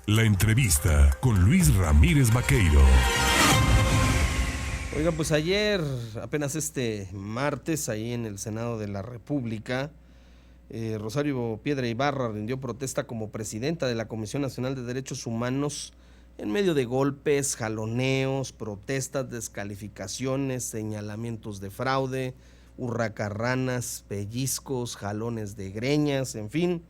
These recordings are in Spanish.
La entrevista con Luis Ramírez Vaqueiro. Oigan, pues ayer, apenas este martes, ahí en el Senado de la República, Rosario Piedra Ibarra rindió protesta como presidenta de la Comisión Nacional de Derechos Humanos en medio de golpes, jaloneos, protestas, descalificaciones, señalamientos de fraude, hurracarranas, pellizcos, jalones de greñas, en fin,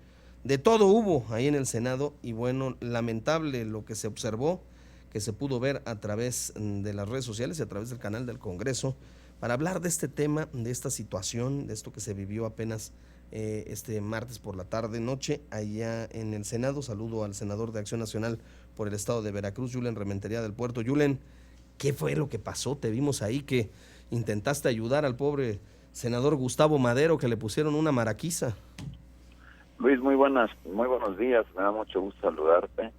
de todo hubo ahí en el Senado. Y bueno, lamentable lo que se observó, que se pudo ver a través de las redes sociales y a través del canal del Congreso, para hablar de este tema, de esta situación, de esto que se vivió apenas este martes por la tarde noche allá en el Senado. Saludo al senador de Acción Nacional por el estado de Veracruz, Yulen Rementería del Puerto. Yulen, ¿qué fue lo que pasó? Te vimos ahí que intentaste ayudar al pobre senador Gustavo Madero, que le pusieron una maraquiza. Luis, muy buenos días, me da mucho gusto saludarte.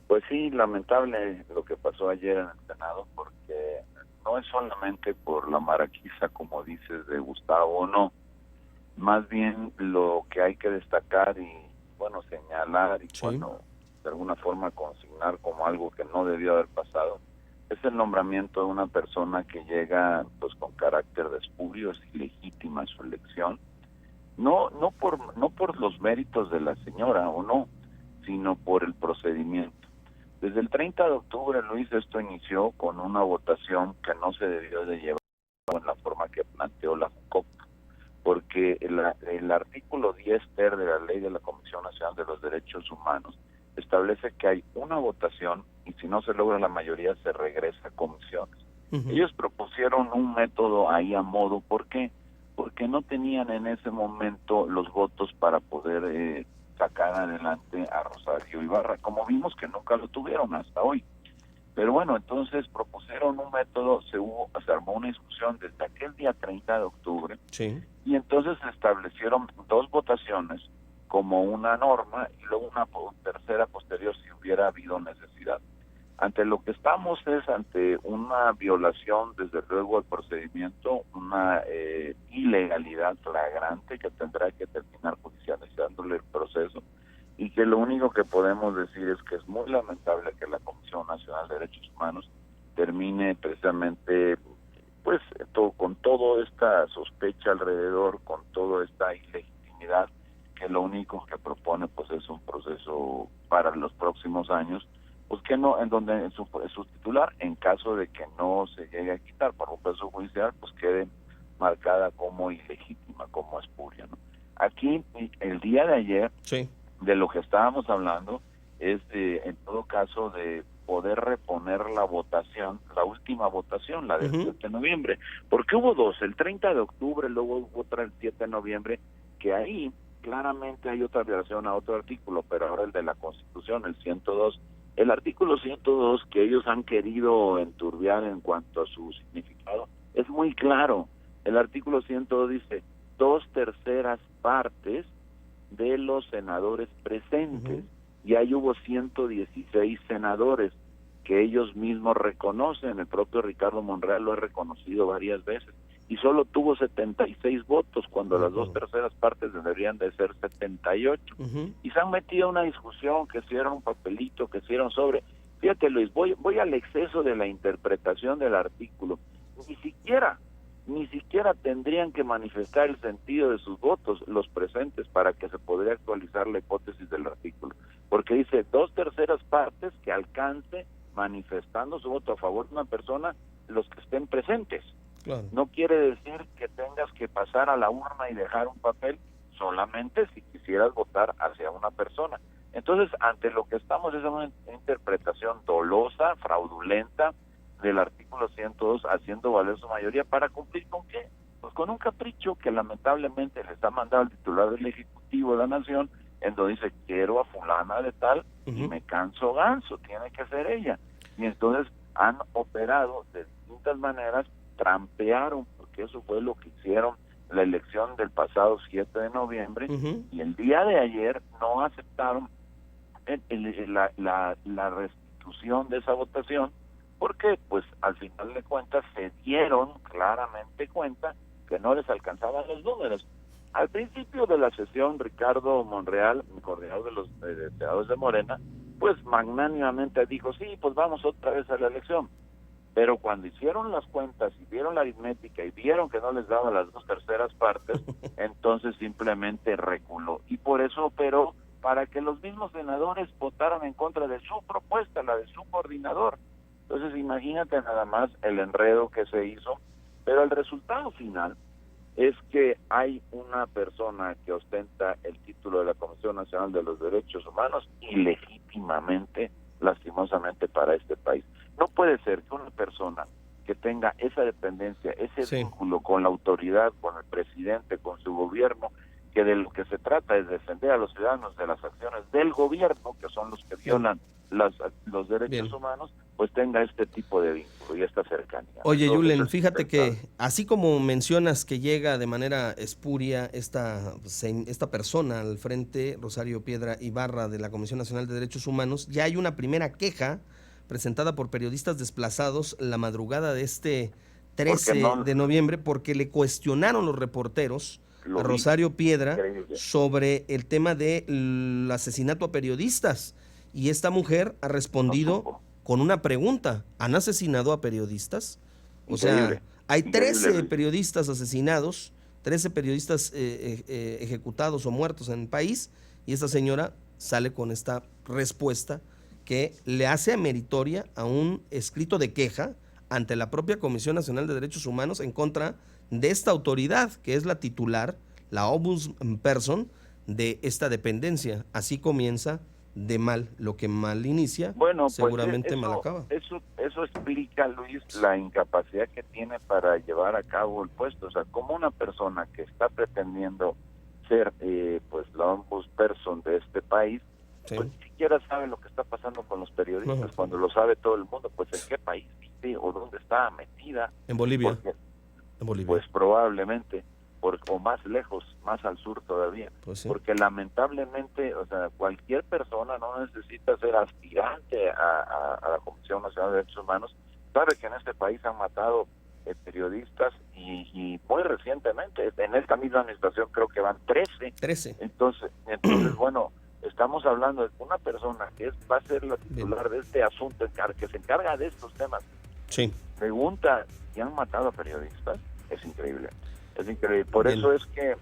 Pues sí, lamentable lo que pasó ayer en el Senado, porque no es solamente por la maraquiza, como dices, de Gustavo, no. Más bien lo que hay que destacar y, bueno, señalar y, Sí. bueno, de alguna forma consignar como algo que no debió haber pasado, es el nombramiento de una persona que llega, pues, con carácter de espurio. Es ilegítima su elección. No por los méritos de la señora, o no, sino por el procedimiento. Desde el 30 de octubre, Luis, esto inició con una votación que no se debió de llevar en la forma que planteó la JUCOP, porque el artículo 10 ter de la Ley de la Comisión Nacional de los Derechos Humanos establece que hay una votación y si no se logra la mayoría se regresa a comisiones. Ellos propusieron un método ahí a modo. ¿Por qué? Porque no tenían en ese momento los votos para poder sacar adelante a Rosario Ibarra, como vimos que nunca lo tuvieron hasta hoy. Pero bueno, entonces propusieron un método, se armó una discusión desde aquel día 30 de octubre, Sí. y entonces se establecieron dos votaciones como una norma y luego una tercera posterior si hubiera habido necesidad. Ante lo que estamos es ante una violación, desde luego, al procedimiento, una ilegalidad flagrante que tendrá que terminar judicializándole el proceso, y que lo único que podemos decir es que es muy lamentable que la Comisión Nacional de Derechos Humanos termine precisamente, pues, con toda esta sospecha alrededor, con toda esta ilegitimidad, que lo único que propone, pues, es un proceso para los próximos años, pues que no, en donde su titular, en caso de que no se llegue a quitar por un proceso judicial, pues quede marcada como ilegítima, como espuria, ¿no? Aquí, el día de ayer, Sí. de lo que estábamos hablando es en todo caso, de poder reponer la votación, la última votación, la del 7 de noviembre, porque hubo dos, el 30 de octubre, luego hubo otra el 7 de noviembre, que ahí claramente hay otra violación a otro artículo, pero ahora el de la Constitución, el 102. El artículo 102 que ellos han querido enturbiar en cuanto a su significado es muy claro. El artículo 102 dice 2/3 partes de los senadores presentes, y ahí hubo 116 senadores que ellos mismos reconocen. El propio Ricardo Monreal lo ha reconocido varias veces, y solo tuvo 76 votos cuando las 2/3 partes deberían de ser 78. Y se han metido a una discusión, que hicieron un papelito, que hicieron sobre. Fíjate, Luis, voy al exceso de la interpretación del artículo. Ni siquiera tendrían que manifestar el sentido de sus votos los presentes para que se podría actualizar la hipótesis del artículo, porque dice 2/3 partes que alcance manifestando su voto a favor de una persona los que estén presentes. Claro. No quiere decir que tengas que pasar a la urna y dejar un papel, solamente si quisieras votar hacia una persona. Entonces, ante lo que estamos es una interpretación dolosa, fraudulenta del artículo 102, haciendo valer su mayoría para cumplir ¿con qué? Pues con un capricho que lamentablemente les ha mandado el titular del Ejecutivo de la Nación, en donde dice, quiero a fulana de tal, y me canso ganso, tiene que ser ella. Y entonces han operado de distintas maneras, trampearon, porque eso fue lo que hicieron la elección del pasado 7 de noviembre, y el día de ayer no aceptaron la restitución de esa votación, porque pues al final de cuentas se dieron claramente cuenta que no les alcanzaban los números. Al principio de la sesión, Ricardo Monreal, el coordinador de los senadores de Morena, pues magnánimamente dijo, sí, pues vamos otra vez a la elección. Pero cuando hicieron las cuentas y vieron la aritmética y vieron que no les daba las 2/3 partes, entonces simplemente reculó. Y por eso operó para que los mismos senadores votaran en contra de su propuesta, la de su coordinador. Entonces imagínate nada más el enredo que se hizo, pero el resultado final es que hay una persona que ostenta el título de la Comisión Nacional de los Derechos Humanos ilegítimamente, lastimosamente para este país. No puede ser que una persona que tenga esa dependencia, ese vínculo con la autoridad, con el presidente, con su gobierno, que de lo que se trata es defender a los ciudadanos de las acciones del gobierno, que son los que violan los derechos humanos, pues tenga este tipo de vínculo y esta cercanía. Oye, Yulen, fíjate que así como mencionas que llega de manera espuria esta persona al frente, Rosario Piedra Ibarra, de la Comisión Nacional de Derechos Humanos, ya hay una primera queja presentada por periodistas desplazados la madrugada de este 13 de noviembre porque le cuestionaron los reporteros a Rosario Piedra sobre el tema del asesinato a periodistas, y esta mujer ha respondido con una pregunta: ¿han asesinado a periodistas? O sea, hay 13 periodistas asesinados, 13 periodistas ejecutados o muertos en el país, y esta señora sale con esta respuesta que le hace meritoria a un escrito de queja ante la propia Comisión Nacional de Derechos Humanos en contra de esta autoridad, que es la titular, la ombudsperson de esta dependencia. Así comienza de mal lo que mal inicia, seguramente pues mal acaba. Eso explica, Luis, la incapacidad que tiene para llevar a cabo el puesto. O sea, como una persona que está pretendiendo ser pues la ombudsperson de este país, pues ni siquiera sabe lo que está pasando con los periodistas, cuando lo sabe todo el mundo. Pues en qué país vive o dónde está metida. En Bolivia. Pues probablemente, o más lejos, más al sur todavía, porque lamentablemente, o sea, cualquier persona no necesita ser aspirante a la Comisión Nacional de Derechos Humanos, sabe que en este país han matado periodistas y muy recientemente, en esta misma administración creo que van 13. Entonces bueno, estamos hablando de una persona que va a ser la titular de este asunto, que se encarga de estos temas. Pregunta, ¿y han matado a periodistas? Es increíble. Por eso es que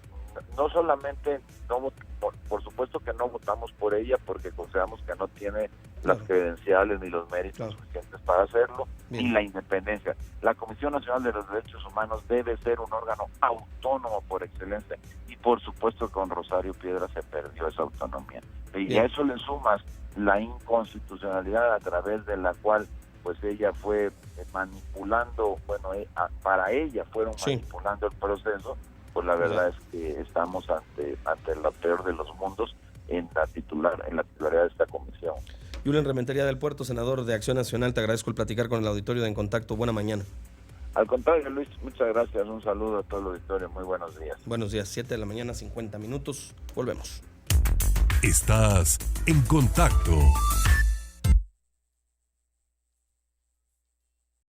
no solamente, por supuesto que no votamos por ella porque consideramos que no tiene las credenciales ni los méritos suficientes para hacerlo, ni la independencia. La Comisión Nacional de los Derechos Humanos debe ser un órgano autónomo por excelencia, y por supuesto con Rosario Piedra se perdió esa autonomía. Y a eso le sumas la inconstitucionalidad a través de la cual pues ella fue manipulando, para ella fueron manipulando el proceso. Pues la verdad es que estamos ante la peor de los mundos en la titularidad de esta comisión. Yulen Rementería del Puerto, senador de Acción Nacional, te agradezco el platicar con el auditorio de En Contacto. Buena mañana. Al contrario, Luis, muchas gracias. Un saludo a todo el auditorio. Muy buenos días. Buenos días, 7 de la mañana, 50 minutos. Volvemos. Estás en Contacto.